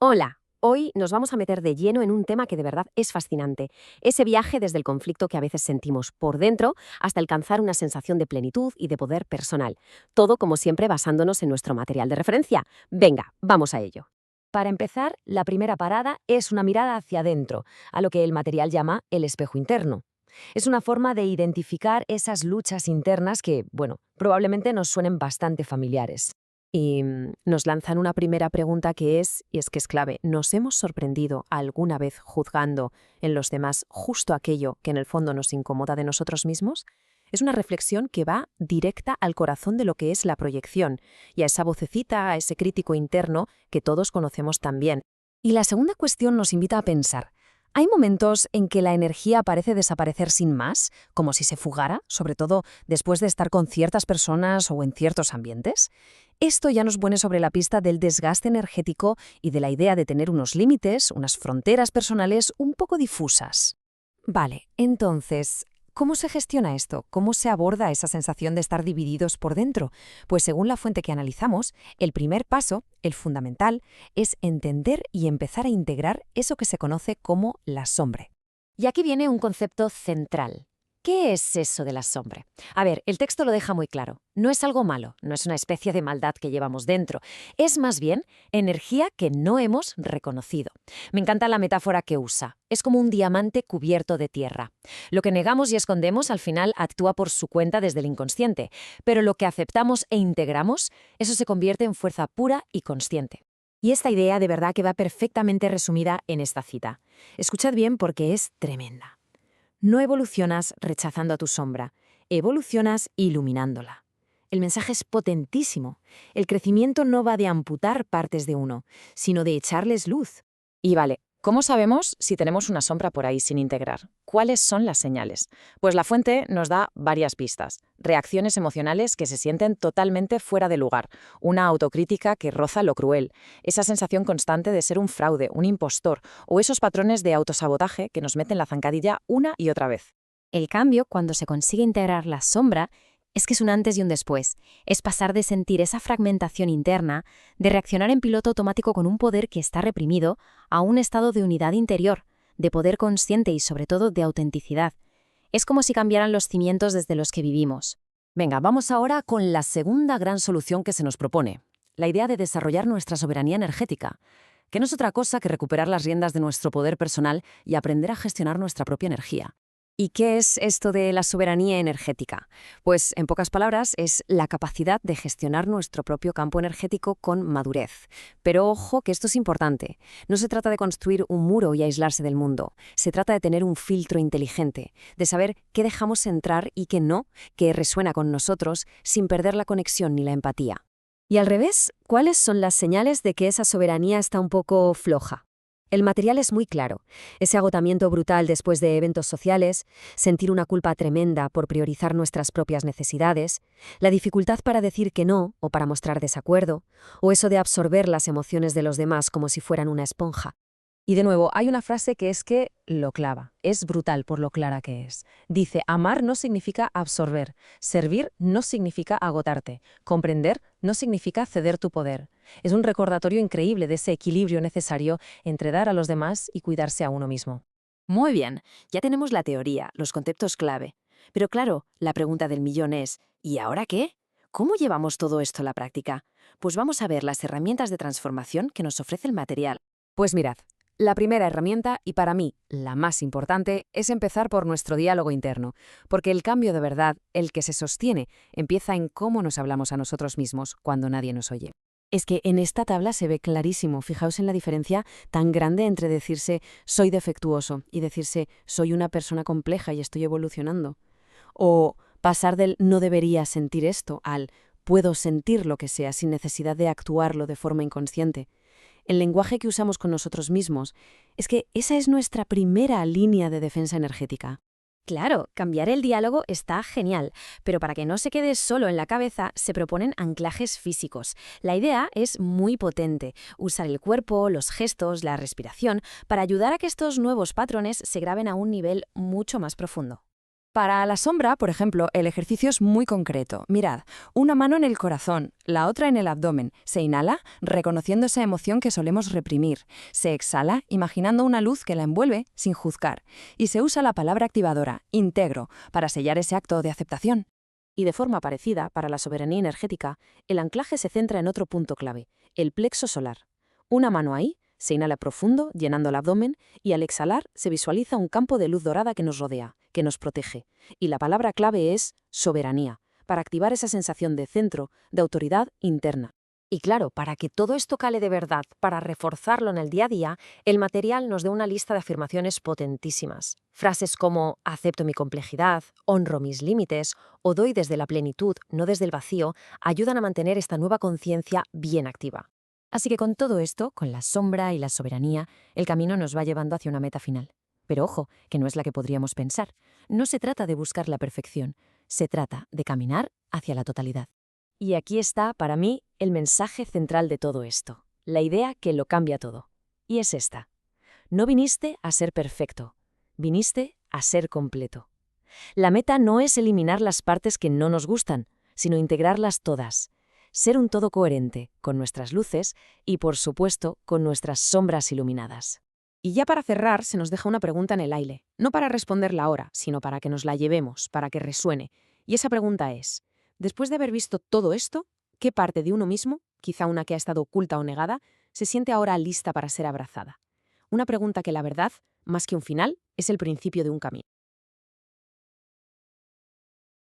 Hola, hoy nos vamos a meter de lleno en un tema que de verdad es fascinante. Ese viaje desde el conflicto que a veces sentimos por dentro hasta alcanzar una sensación de plenitud y de poder personal. Todo, como siempre, basándonos en nuestro material de referencia. Venga, vamos a ello. Para empezar, la primera parada es una mirada hacia adentro, a lo que el material llama el espejo interno. Es una forma de identificar esas luchas internas que, bueno, probablemente nos suenen bastante familiares. Y nos lanzan una primera pregunta y es que es clave, ¿nos hemos sorprendido alguna vez juzgando en los demás justo aquello que en el fondo nos incomoda de nosotros mismos? Es una reflexión que va directa al corazón de lo que es la proyección y a esa vocecita, a ese crítico interno que todos conocemos tan bien. Y la segunda cuestión nos invita a pensar. ¿Hay momentos en que la energía parece desaparecer sin más, como si se fugara, sobre todo después de estar con ciertas personas o en ciertos ambientes? Esto ya nos pone sobre la pista del desgaste energético y de la idea de tener unos límites, unas fronteras personales un poco difusas. Vale, entonces, ¿cómo se gestiona esto? ¿Cómo se aborda esa sensación de estar divididos por dentro? Pues según la fuente que analizamos, el primer paso, el fundamental, es entender y empezar a integrar eso que se conoce como la sombra. Y aquí viene un concepto central. ¿Qué es eso de la sombra? A ver, el texto lo deja muy claro. No es algo malo, no es una especie de maldad que llevamos dentro. Es más bien energía que no hemos reconocido. Me encanta la metáfora que usa. Es como un diamante cubierto de tierra. Lo que negamos y escondemos al final actúa por su cuenta desde el inconsciente, pero lo que aceptamos e integramos, eso se convierte en fuerza pura y consciente. Y esta idea de verdad que va perfectamente resumida en esta cita. Escuchad bien porque es tremenda. No evolucionas rechazando a tu sombra, evolucionas iluminándola. El mensaje es potentísimo. El crecimiento no va de amputar partes de uno, sino de echarles luz. Y vale, ¿cómo sabemos si tenemos una sombra por ahí sin integrar? ¿Cuáles son las señales? Pues la fuente nos da varias pistas. Reacciones emocionales que se sienten totalmente fuera de lugar, una autocrítica que roza lo cruel, esa sensación constante de ser un fraude, un impostor, o esos patrones de autosabotaje que nos meten la zancadilla una y otra vez. El cambio, cuando se consigue integrar la sombra, es que es un antes y un después. Es pasar de sentir esa fragmentación interna, de reaccionar en piloto automático con un poder que está reprimido, a un estado de unidad interior, de poder consciente y sobre todo de autenticidad. Es como si cambiaran los cimientos desde los que vivimos. Venga, vamos ahora con la segunda gran solución que se nos propone, la idea de desarrollar nuestra soberanía energética, que no es otra cosa que recuperar las riendas de nuestro poder personal y aprender a gestionar nuestra propia energía. ¿Y qué es esto de la soberanía energética? Pues, en pocas palabras, es la capacidad de gestionar nuestro propio campo energético con madurez. Pero ojo que esto es importante. No se trata de construir un muro y aislarse del mundo. Se trata de tener un filtro inteligente, de saber qué dejamos entrar y qué no, que resuena con nosotros, sin perder la conexión ni la empatía. Y al revés, ¿cuáles son las señales de que esa soberanía está un poco floja? El material es muy claro. Ese agotamiento brutal después de eventos sociales, sentir una culpa tremenda por priorizar nuestras propias necesidades, la dificultad para decir que no o para mostrar desacuerdo, o eso de absorber las emociones de los demás como si fueran una esponja. Y de nuevo, hay una frase que es que lo clava. Es brutal por lo clara que es. Dice, amar no significa absorber, servir no significa agotarte, comprender no significa ceder tu poder. Es un recordatorio increíble de ese equilibrio necesario entre dar a los demás y cuidarse a uno mismo. Muy bien, ya tenemos la teoría, los conceptos clave. Pero claro, la pregunta del millón es, ¿y ahora qué? ¿Cómo llevamos todo esto a la práctica? Pues vamos a ver las herramientas de transformación que nos ofrece el material. Pues mirad, la primera herramienta, y para mí la más importante, es empezar por nuestro diálogo interno, porque el cambio de verdad, el que se sostiene, empieza en cómo nos hablamos a nosotros mismos cuando nadie nos oye. Es que en esta tabla se ve clarísimo, fijaos en la diferencia tan grande entre decirse soy defectuoso y decirse soy una persona compleja y estoy evolucionando. O pasar del no debería sentir esto al puedo sentir lo que sea sin necesidad de actuarlo de forma inconsciente. El lenguaje que usamos con nosotros mismos es que esa es nuestra primera línea de defensa energética. Claro, cambiar el diálogo está genial, pero para que no se quede solo en la cabeza, se proponen anclajes físicos. La idea es muy potente, usar el cuerpo, los gestos, la respiración, para ayudar a que estos nuevos patrones se graben a un nivel mucho más profundo. Para la sombra, por ejemplo, el ejercicio es muy concreto. Mirad, una mano en el corazón, la otra en el abdomen. Se inhala, reconociendo esa emoción que solemos reprimir. Se exhala, imaginando una luz que la envuelve sin juzgar. Y se usa la palabra activadora, integro, para sellar ese acto de aceptación. Y de forma parecida, para la soberanía energética, el anclaje se centra en otro punto clave, el plexo solar. Una mano ahí, se inhala profundo, llenando el abdomen, y al exhalar se visualiza un campo de luz dorada que nos rodea, que nos protege. Y la palabra clave es soberanía, para activar esa sensación de centro, de autoridad interna. Y claro, para que todo esto cale de verdad, para reforzarlo en el día a día, el material nos da una lista de afirmaciones potentísimas. Frases como acepto mi complejidad, honro mis límites o doy desde la plenitud, no desde el vacío, ayudan a mantener esta nueva conciencia bien activa. Así que con todo esto, con la sombra y la soberanía, el camino nos va llevando hacia una meta final. Pero ojo, que no es la que podríamos pensar. No se trata de buscar la perfección, se trata de caminar hacia la totalidad. Y aquí está, para mí, el mensaje central de todo esto, la idea que lo cambia todo. Y es esta. No viniste a ser perfecto, viniste a ser completo. La meta no es eliminar las partes que no nos gustan, sino integrarlas todas. Ser un todo coherente, con nuestras luces y, por supuesto, con nuestras sombras iluminadas. Y ya para cerrar, se nos deja una pregunta en el aire, no para responderla ahora, sino para que nos la llevemos, para que resuene. Y esa pregunta es, después de haber visto todo esto, ¿qué parte de uno mismo, quizá una que ha estado oculta o negada, se siente ahora lista para ser abrazada? Una pregunta que, la verdad, más que un final, es el principio de un camino.